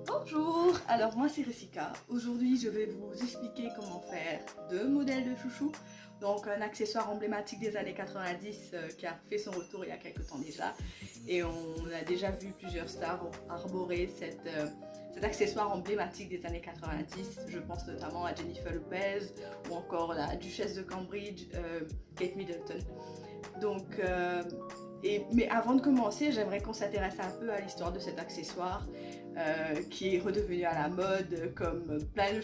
Bonjour, alors moi c'est Ressica. Aujourd'hui je vais vous expliquer comment faire deux modèles de chouchou. Donc un accessoire emblématique des années 90 qui a fait son retour il y a quelques temps déjà. Et on a déjà vu plusieurs stars arborer cet accessoire emblématique des années 90. Je pense notamment à Jennifer Lopez ou encore la duchesse de Cambridge, Kate Middleton. Donc, mais avant de commencer, j'aimerais qu'on s'intéresse un peu à l'histoire de cet accessoire qui est redevenu à la mode comme plein de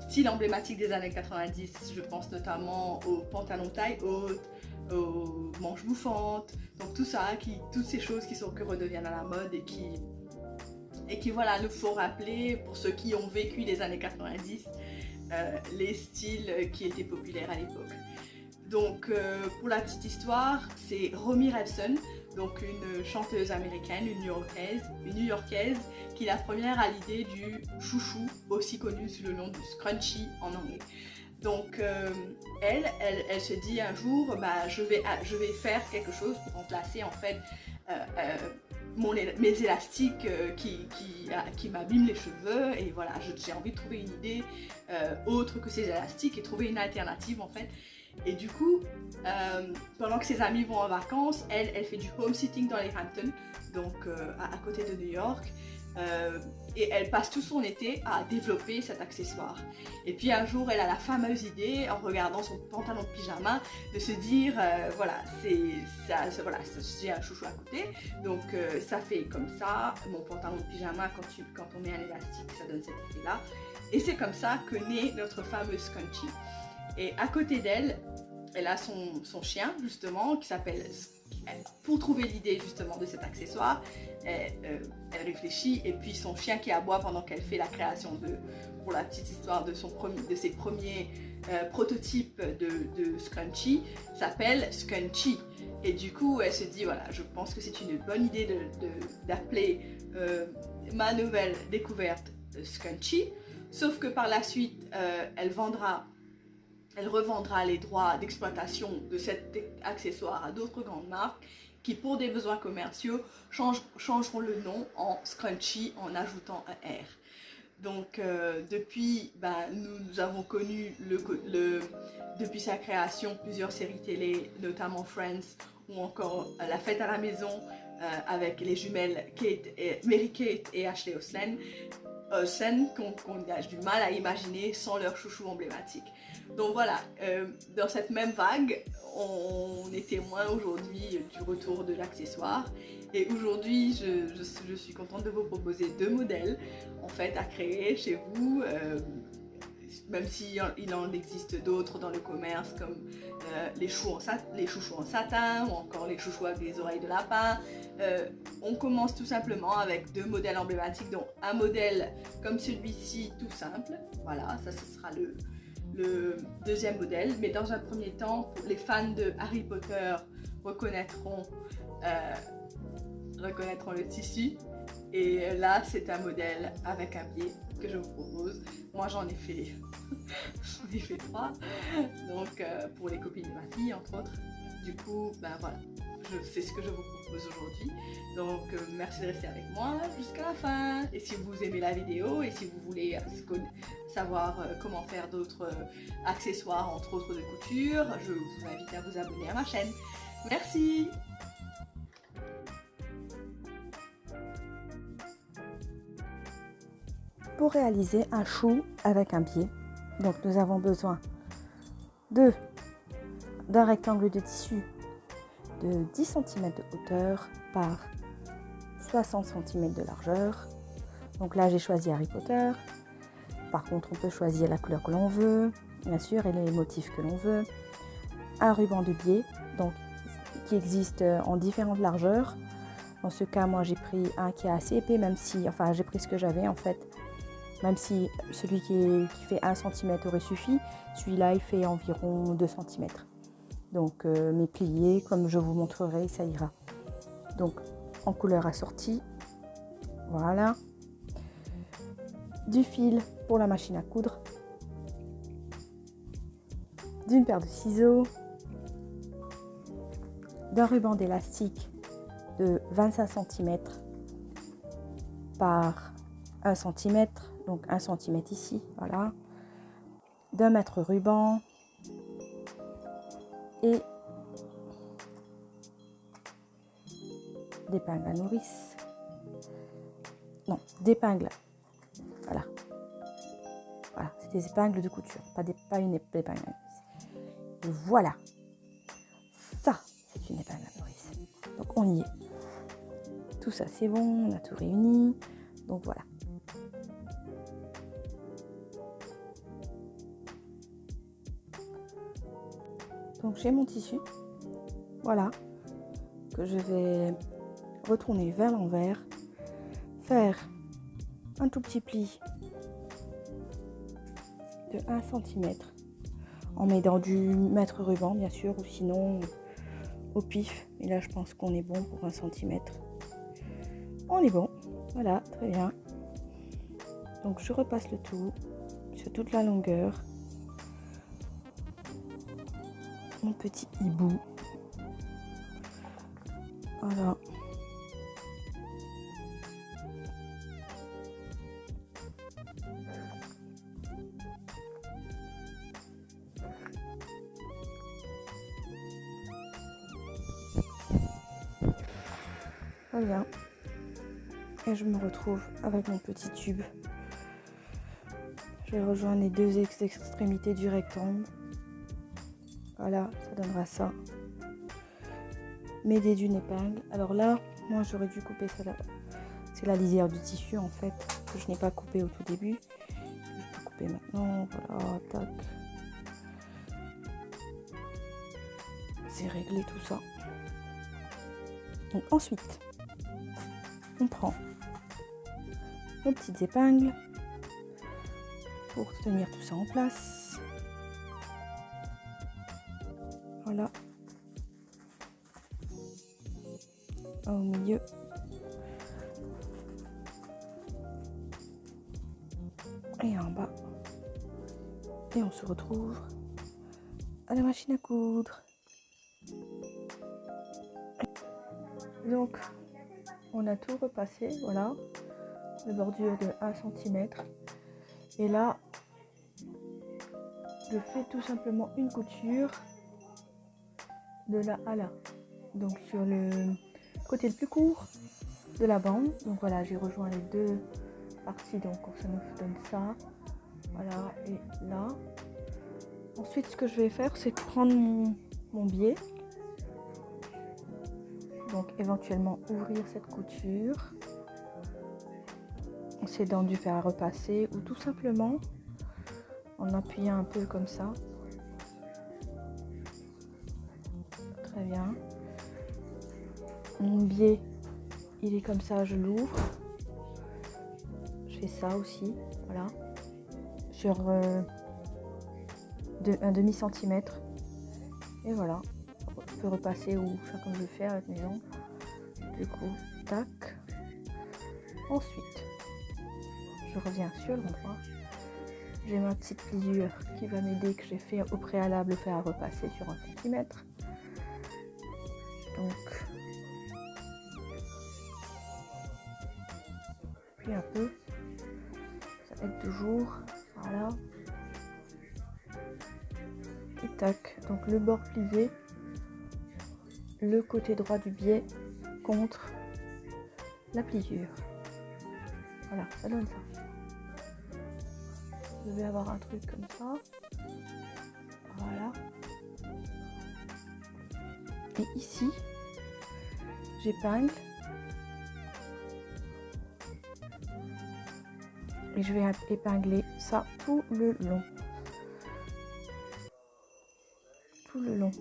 styles emblématiques des années 90. Je pense notamment aux pantalons taille haute, aux manches bouffantes, donc tout ça, toutes ces choses qui redeviennent à la mode et qui voilà, nous faut rappeler, pour ceux qui ont vécu les années 90, les styles qui étaient populaires à l'époque. Donc pour la petite histoire, c'est Romy Ralston, donc une chanteuse américaine, une New-Yorkaise, qui est la première à l'idée du chouchou, aussi connu sous le nom du scrunchie en anglais. Donc elle se dit un jour, bah, je vais faire quelque chose pour remplacer en fait mes élastiques qui m'abîment les cheveux, et voilà, j'ai envie de trouver une idée autre que ces élastiques et trouver une alternative en fait. Et du coup, pendant que ses amis vont en vacances, elle fait du home-sitting dans les Hamptons, donc à côté de New York. Et elle passe tout son été à développer cet accessoire. Et puis un jour, elle a la fameuse idée, en regardant son pantalon de pyjama, de se dire, voilà, j'ai un chouchou à côté, donc ça fait comme ça, mon pantalon de pyjama, quand on met un élastique, ça donne cet effet-là. Et c'est comme ça que naît notre fameux scrunchie. Et à côté d'elle, elle a son chien justement qui s'appelle, pour trouver l'idée justement de cet accessoire, elle réfléchit, et puis son chien qui aboie pendant qu'elle fait la création pour la petite histoire de ses premiers prototypes de scrunchie, s'appelle Scunchie. Et du coup elle se dit, voilà, je pense que c'est une bonne idée d'appeler ma nouvelle découverte Scunchie, sauf que par la suite elle revendra les droits d'exploitation de cet accessoire à d'autres grandes marques qui, pour des besoins commerciaux, changeront le nom en Scrunchie en ajoutant un R. Donc depuis, nous avons connu depuis sa création plusieurs séries télé, notamment Friends ou encore La Fête à la Maison avec les jumelles Mary-Kate et Ashley Olsen qu'on a du mal à imaginer sans leur chouchou emblématique. Donc voilà, dans cette même vague, on est témoin aujourd'hui du retour de l'accessoire. Et aujourd'hui, je suis contente de vous proposer deux modèles en fait à créer chez vous. Même s'il en existe d'autres dans le commerce comme les chouchous en satin ou encore les chouchous avec des oreilles de lapin. On commence tout simplement avec deux modèles emblématiques, donc un modèle comme celui-ci tout simple, voilà, ça ce sera le deuxième modèle, mais dans un premier temps, pour les fans de Harry Potter reconnaîtront le tissu. Et là, c'est un modèle avec un pied que je vous propose. Moi, j'en ai fait 3, donc pour les copines de ma fille, entre autres. Du coup, voilà, c'est ce que je vous propose aujourd'hui. Donc, merci de rester avec moi jusqu'à la fin. Et si vous aimez la vidéo et si vous voulez savoir comment faire d'autres accessoires, entre autres de couture, je vous invite à vous abonner à ma chaîne. Merci! Pour réaliser un chou avec un pied, donc nous avons besoin d'un rectangle de tissu de 10 cm de hauteur par 60 cm de largeur. Donc là j'ai choisi Harry Potter. Par contre on peut choisir la couleur que l'on veut, bien sûr, et les motifs que l'on veut. Un ruban de biais, donc qui existe en différentes largeurs. Dans ce cas, moi j'ai pris un qui est assez épais, même si, enfin j'ai pris ce que j'avais en fait. Même si celui qui fait 1 cm aurait suffi, celui-là il fait environ 2 cm. Donc mes pliés, comme je vous montrerai, ça ira. Donc en couleur assortie, voilà. Du fil pour la machine à coudre. d'une paire de ciseaux, d'un ruban d'élastique de 25 cm par 1 cm, donc 1 cm ici, voilà, d'un mètre ruban et d'épingles à nourrice. Non, d'épingles. Voilà. Voilà, c'est des épingles de couture, pas une épingle à nourrice. Et voilà. Ça, c'est une épingle à nourrice. Donc on y est. Tout ça, c'est bon, on a tout réuni. Donc voilà. Donc j'ai mon tissu. Voilà. Que je vais retourner vers l'envers. Faire un tout petit pli de 1 cm en mettant du mètre ruban bien sûr, ou sinon au pif. Et là je pense qu'on est bon pour 1 cm. On est bon, voilà, très bien. Donc je repasse le tout sur toute la longueur. Mon petit hibou. Voilà. Voilà. Et je me retrouve avec mon petit tube. Je vais rejoindre les deux extrémités du rectangle. Voilà, ça donnera ça. M'aider d'une épingle. Alors là, moi j'aurais dû couper ça là. C'est la lisière du tissu en fait, que je n'ai pas coupé au tout début. Je peux couper maintenant, voilà, tac. C'est réglé tout ça. Donc ensuite, on prend nos petites épingles pour tenir tout ça en place. Voilà. Au milieu. Et en bas. Et on se retrouve à la machine à coudre. Donc, on a tout repassé, voilà. La bordure de 1 cm. Et là, je fais tout simplement une couture de là à là. Donc sur le côté le plus court de la bande. Donc voilà, j'ai rejoint les deux parties, donc ça nous donne ça. Voilà, et là. Ensuite, ce que je vais faire, c'est prendre mon biais. Donc éventuellement ouvrir cette couture. C'est dans du fer à repasser ou tout simplement en appuyant un peu comme ça. Très bien. Mon biais, il est comme ça, je l'ouvre. Je fais ça aussi, voilà. Sur un demi-centimètre. Et voilà. Je peux repasser ou faire comme je le fais avec mes ongles. Du coup, tac. Ensuite, je reviens sur l'endroit. J'ai ma petite pliure qui va m'aider, que j'ai fait au préalable, le fer à repasser sur 1 cm. Donc, puis un peu, ça aide toujours, voilà. Et tac, donc le bord plié, le côté droit du biais contre la pliure. Voilà, ça donne ça. Je vais avoir un truc comme ça. Voilà. Et ici, j'épingle. Et je vais épingler ça tout le long. Tout le long.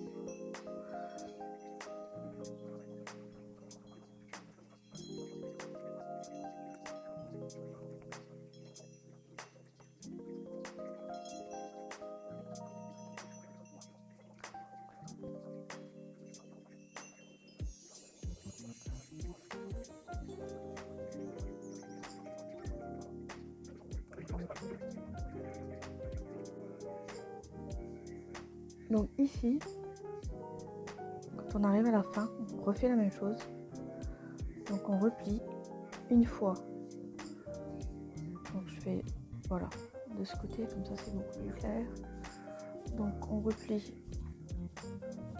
Donc ici, quand on arrive à la fin, on refait la même chose. Donc on replie une fois. Donc je fais, voilà, de ce côté, comme ça c'est beaucoup plus clair. Donc on replie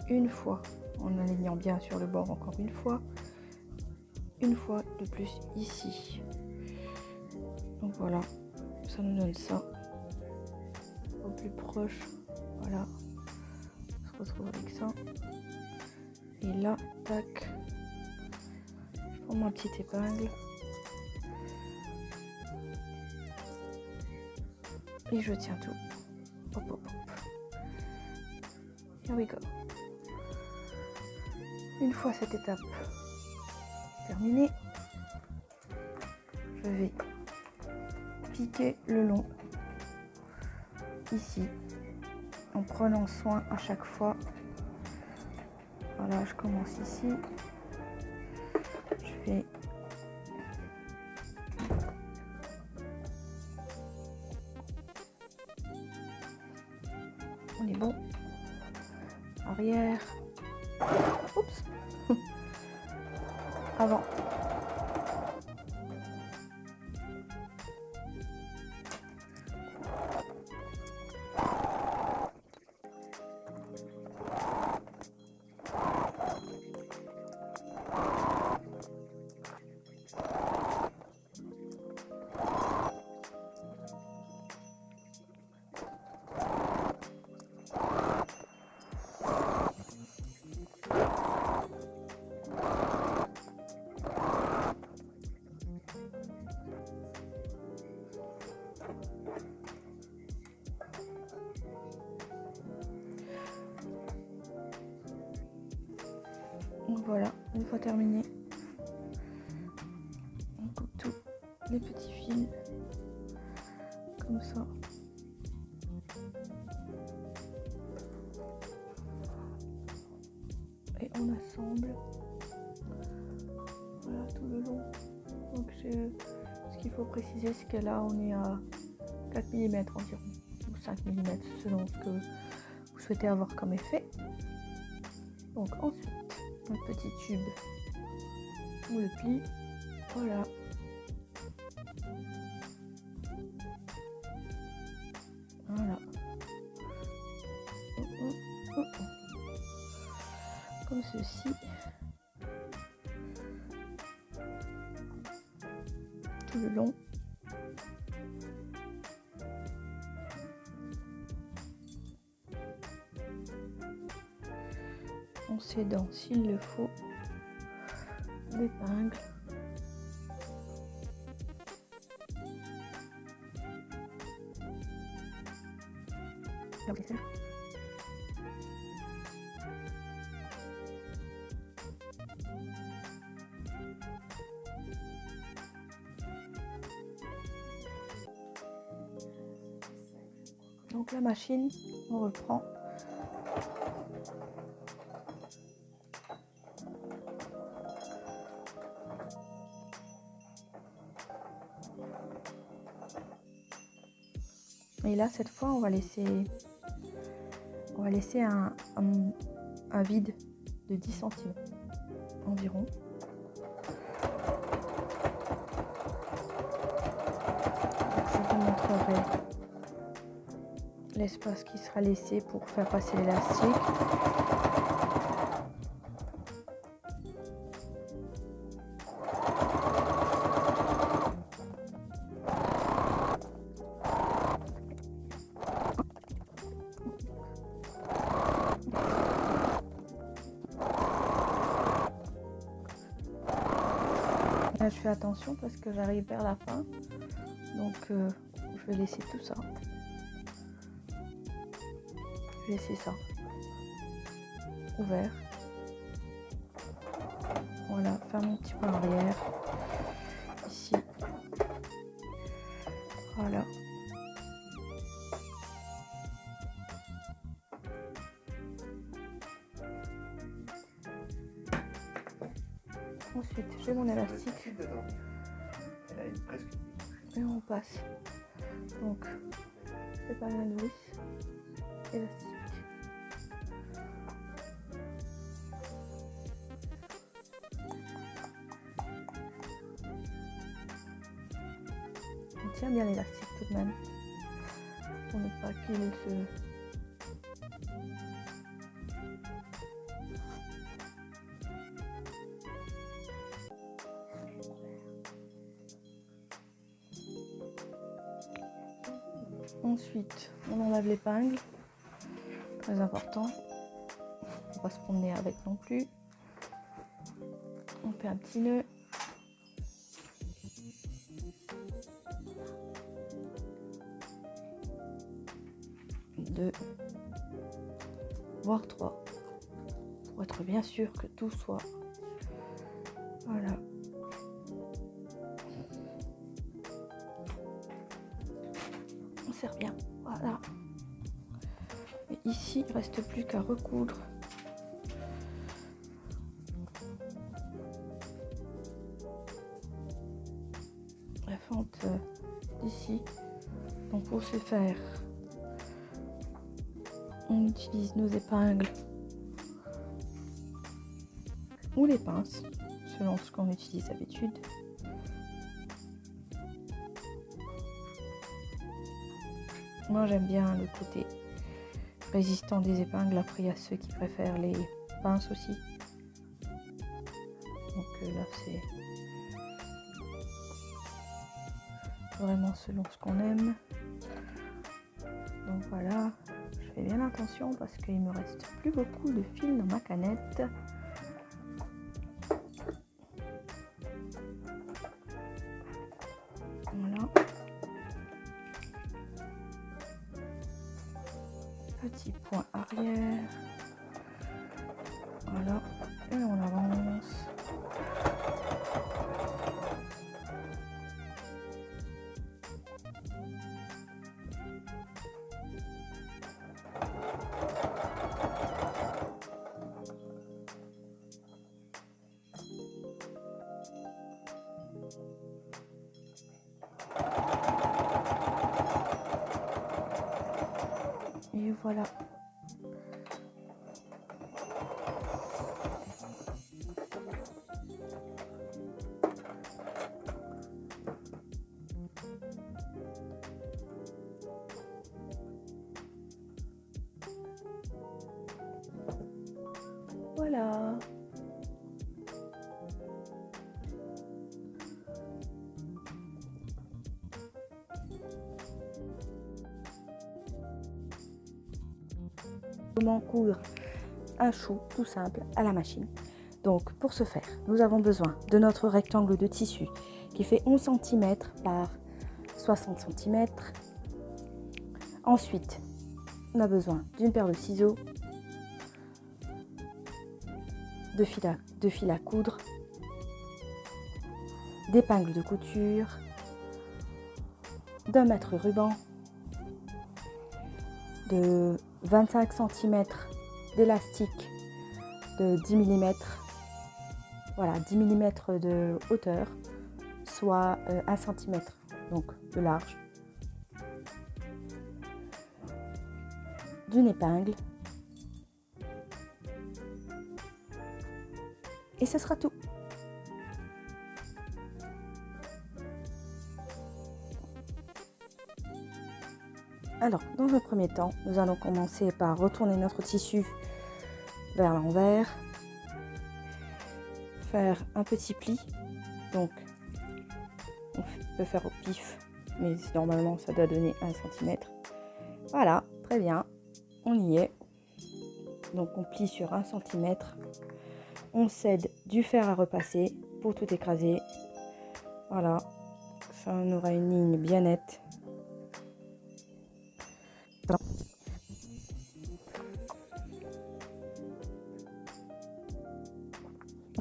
une fois, en alignant bien sur le bord encore une fois de plus ici. Donc voilà, ça nous donne ça. Au plus proche, voilà, on se retrouve avec ça. Et là, tac, je prends ma petite épingle. Et je tiens tout. Hop, hop, hop. Here we go. Une fois cette étape terminée, je vais piquer le long ici en prenant soin à chaque fois. Voilà, je commence ici. Je fais on est bon. Arrière. Oups. Avant. Donc voilà, une fois terminé, on coupe tous les petits fils comme ça. Et on assemble, voilà, tout le long. Donc ce qu'il faut préciser, c'est que là on est à 4 mm environ, ou 5 mm selon ce que vous souhaitez avoir comme effet. Donc ensuite, notre petit tube, on le plie, voilà. Voilà. Comme ceci. Tout le long. On s'aidant s'il le faut d'épingle. Donc la machine, on reprend. Et là, cette fois, on va laisser un vide de 10 cm environ. Donc, je vous montrerai l'espace qui sera laissé pour faire passer l'élastique. Là, je fais attention parce que j'arrive vers la fin, donc je vais laisser tout ça. Je vais laisser ça ouvert. Voilà, faire mon petit peu en arrière ici. Voilà. Ensuite, j'ai mon élastique et on passe. Donc, c'est pas mal de vis, élastique, tient bien l'élastique tout de même. Pour ne pas qu'il se... Ensuite, on enlève l'épingle, très important, on va pas se promener avec non plus. On fait un petit nœud. Deux, voire trois, pour être bien sûr que tout soit... Voilà. On serre bien, voilà. Et ici, il ne reste plus qu'à recoudre. La fente d'ici. Donc pour ce faire, on utilise nos épingles ou les pinces, selon ce qu'on utilise d'habitude. Moi j'aime bien le côté résistant des épingles, après il y a ceux qui préfèrent les pinces aussi. Donc là c'est vraiment selon ce qu'on aime. Donc voilà, je fais bien attention parce qu'il me reste plus beaucoup de fil dans ma canette. Voilà. Petit point arrière. Voilà. Et on avance. Et voilà. Voilà. Comment coudre un chou tout simple à la machine. Donc pour ce faire, nous avons besoin de notre rectangle de tissu qui fait 11 cm par 60 cm. Ensuite, on a besoin d'une paire de ciseaux, de fil à coudre, d'épingles de couture, d'un mètre ruban, de 25 cm d'élastique de 10 mm, voilà, 10 mm de hauteur, soit 1 cm donc de large, d'une épingle, et ce sera tout. Alors, dans un premier temps, nous allons commencer par retourner notre tissu vers l'envers, faire un petit pli, donc on peut faire au pif, mais normalement ça doit donner 1 cm. Voilà, très bien, on y est. Donc on plie sur 1 cm, on cède du fer à repasser pour tout écraser. Voilà, ça on aura une ligne bien nette.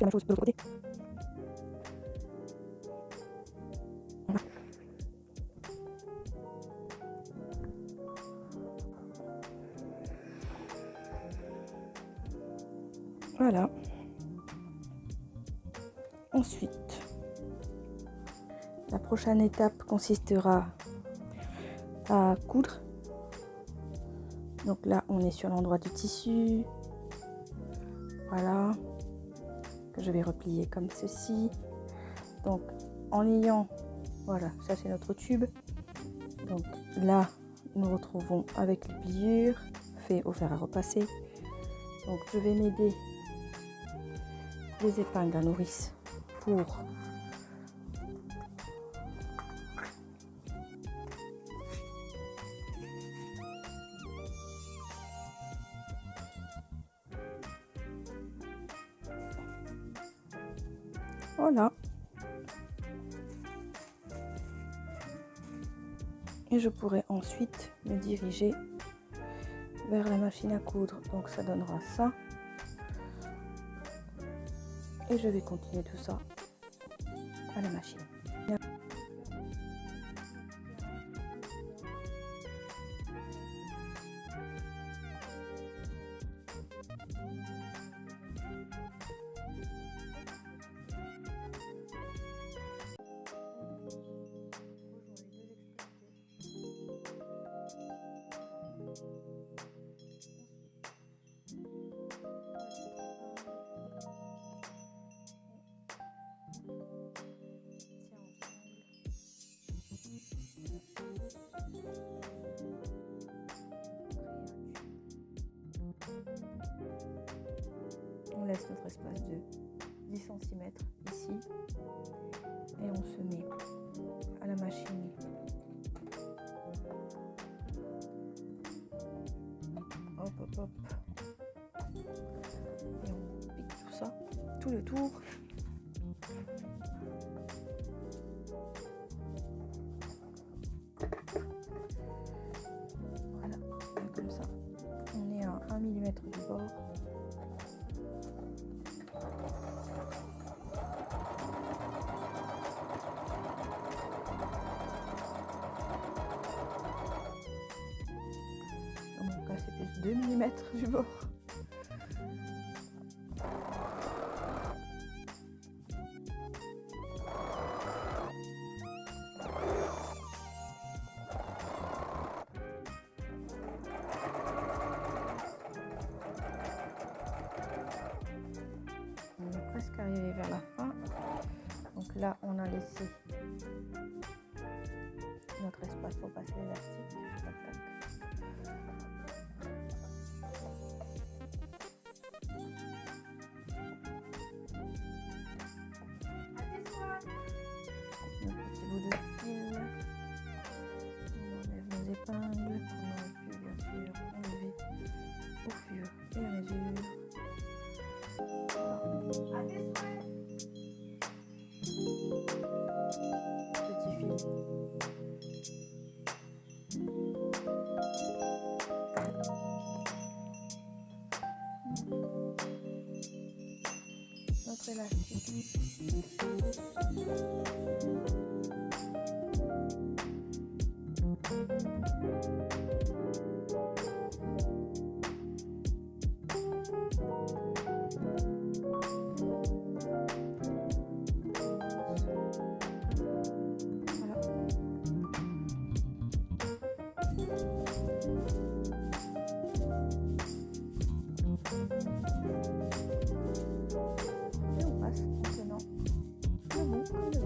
La même chose de l'autre côté. Voilà. Ensuite, la prochaine étape consistera à coudre. Donc là, on est sur l'endroit du tissu. Voilà. Que je vais replier comme ceci. Donc, en ayant, voilà, ça c'est notre tube. Donc là, nous retrouvons avec les pliures, fait au fer à repasser. Donc je vais m'aider des épingles à nourrice pour voilà. Et je pourrai ensuite me diriger vers la machine à coudre. Donc ça donnera ça. Et je vais continuer tout ça à la machine. On laisse notre espace de 10 cm ici et on se met à la machine. Hop hop hop. Et on pique tout ça, tout le tour. Voilà, et comme ça. On est à 1 mm du bord. Dans mon cas, c'est plus 2 mm du bord. On est presque arrivé vers la fin. Donc là, on a laissé notre espace pour passer l'élastique. Tac, tac. Notre petit bout de fil. On enlève nos épingles qu'on aurait pu bien sûr enlever au fur et à mesure. Petit fil. Notre élastique. Et on passe en tenant le bout comme d'habitude.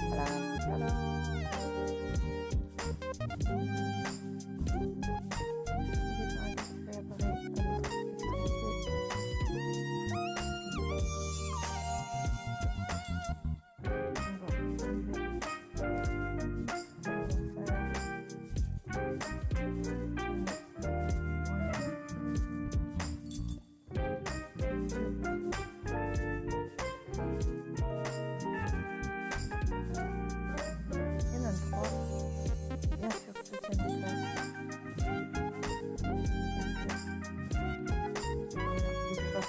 Voilà, voilà.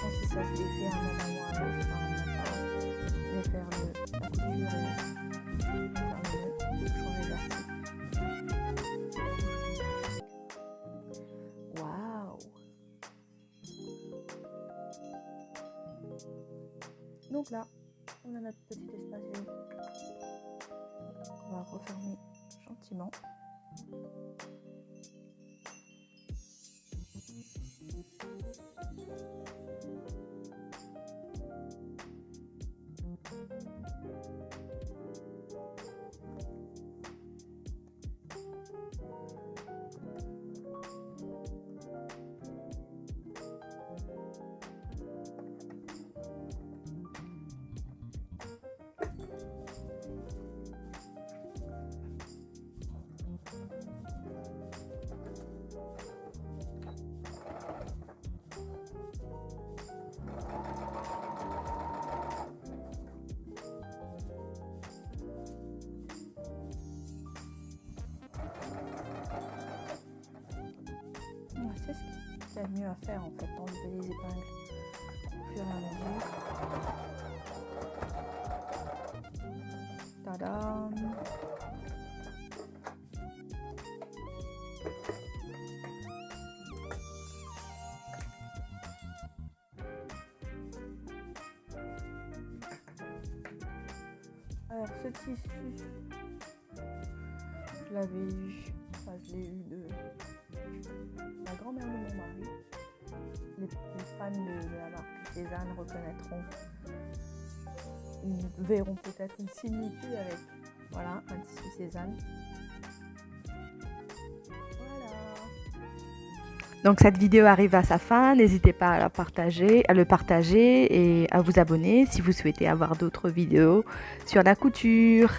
Si ça se défait à un moment ou à un autre, on n'a pas défaire la couture et changer d'élastique. Waouh! Donc là, on a notre petit espace vide. On va refermer gentiment. C'est ce qu'il y a de mieux à faire en fait, enlever les épingles au fur et à mesure. Tadam! Alors ce tissu, je l'avais eu, enfin je l'ai eu de la grand-mère de mon mari. Les fans de la marque Cézanne reconnaîtront, verront peut-être une similitude avec, voilà, un tissu Cézanne. Voilà. Donc cette vidéo arrive à sa fin, n'hésitez pas à le partager et à vous abonner si vous souhaitez avoir d'autres vidéos sur la couture.